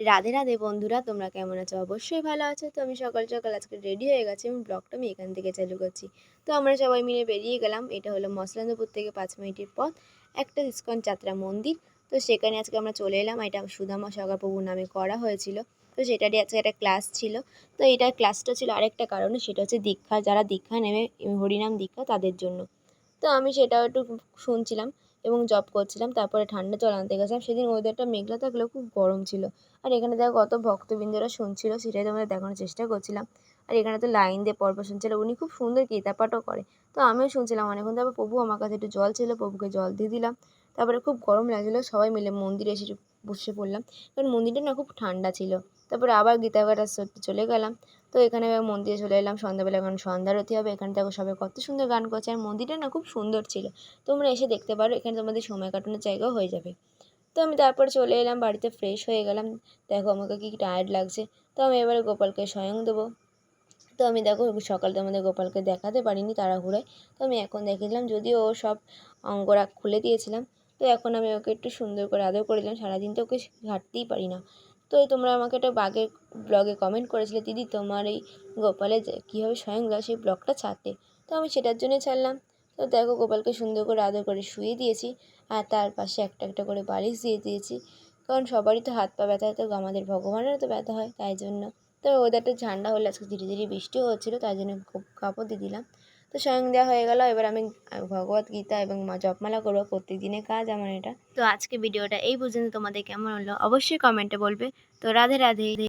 রাধে রাধে বন্ধুরা, তোমরা কেমন আছো? অবশ্যই ভালো আছো। তো আমি সকাল সকাল আজকে রেডি হয়ে গেছি এবং ব্লগটা আমি এখান থেকে চালু করছি। তো আমরা সবাই মিলে বেরিয়ে গেলাম। এটা হলো মসলান্দপুর থেকে 5 মিনিটের পথ, একটা ইস্কন যাত্রা মন্দির। তো সেখানে আজকে আমরা চলে এলাম। এটা সুধামা সগাপ্রভুর নামে করা হয়েছিল। তো সেটারই আজকে একটা ক্লাস ছিল। তো এটা ক্লাসটা ছিল আরেকটা কারণে, সেটা হচ্ছে দীক্ষা, যারা দীক্ষা নেবে হরিনাম দীক্ষা তাদের জন্য। তো আমি সেটাও একটু শুনছিলাম এবং জব করছিলাম। তারপরে ঠান্ডা জল আনতে গেছিলাম। সেদিন ওয়েদারটা মেঘলা থাকলেও খুব গরম ছিল। আর এখানে দেখো কত ভক্তবৃন্দরা শুনছিল, সেটাই তোমাদের দেখানোর চেষ্টা করছিলাম। আর এখানে তো লাইন দিয়ে পরপর শুনছিল। উনি খুব সুন্দর গীতাপাঠও করে। তো আমিও শুনছিলাম অনেকক্ষণ। তারপর প্রভু আমার কাছে একটু জল ছিল, প্রভুকে জল দিয়ে দিলাম। তারপরে খুব গরম লাগছিলো, সবাই মিলে মন্দিরে এসে বসে পড়লাম, কারণ মন্দিরটা না খুব ঠান্ডা ছিল। তারপরে আবার গীতাপাঠ সত্যি চলে গেলাম। তো এখানে মন্দিরে চলে এলাম সন্ধ্যাবেলা, এখন সন্ধ্যা আরতি হবে। এখানে দেখো সবাই কত সুন্দর গান করছে, আর মন্দিরটা না খুব সুন্দর ছিল। তোমরা এসে দেখতে পারো, এখানে তোমাদের সময় কাটানোর জায়গাও হয়ে যাবে। তো আমি তারপর চলে এলাম বাড়িতে, ফ্রেশ হয়ে গেলাম। দেখো আমাকে কি টায়ার্ড লাগছে। তো আমি এবারে গোপালকে স্বয়ং দেবো। তো আমি দেখো সকালে আমাদের গোপালকে দেখাতে পারিনি তাড়াহুড়োয়। তো আমি এখন দেখেছিলাম, যদিও ও সব অঙ্গরাগ খুলে দিয়েছিলাম। তো এখন আমি ওকে একটু সুন্দর করে আদর করে দিলাম। সারাদিন তো ওকে ঘাটতেই পারি না। তো তোমরা আমাকে একটা বাঘের ব্লগে কমেন্ট করেছিলে, দিদি তোমার এই গোপালের কীভাবে স্বয়ং দেওয়া সেই ব্লগটা ছাড়তে। তো আমি সেটার জন্যই ছাড়লাম। তো দেখো গোপালকে সুন্দর করে আদর করে শুয়ে দিয়েছি, আর তার পাশে একটা একটা করে বালিশ দিয়ে দিয়েছি। কারণ সবারই তো হাত পা ব্যথা হয়, তো আমাদের ভগবানেরও তো ব্যথা হয়, তাই জন্য। তো ওয়েদারটা ঠান্ডা হলে, আজকে ধীরে ধীরে বৃষ্টিও হচ্ছিলো, তাই জন্য কাপড় দিয়ে দিলাম। তো স্বয়ং দেওয়া হয়ে গেল। এবার আমি ভগবত গীতা এবং জপমালা করবো, প্রত্যেক দিনের কাজ আমার এটা। তো আজকে ভিডিওটা এই পর্যন্ত। তোমাদের কেমন হলো অবশ্যই কমেন্টে বলবে। তো রাধে রাধে।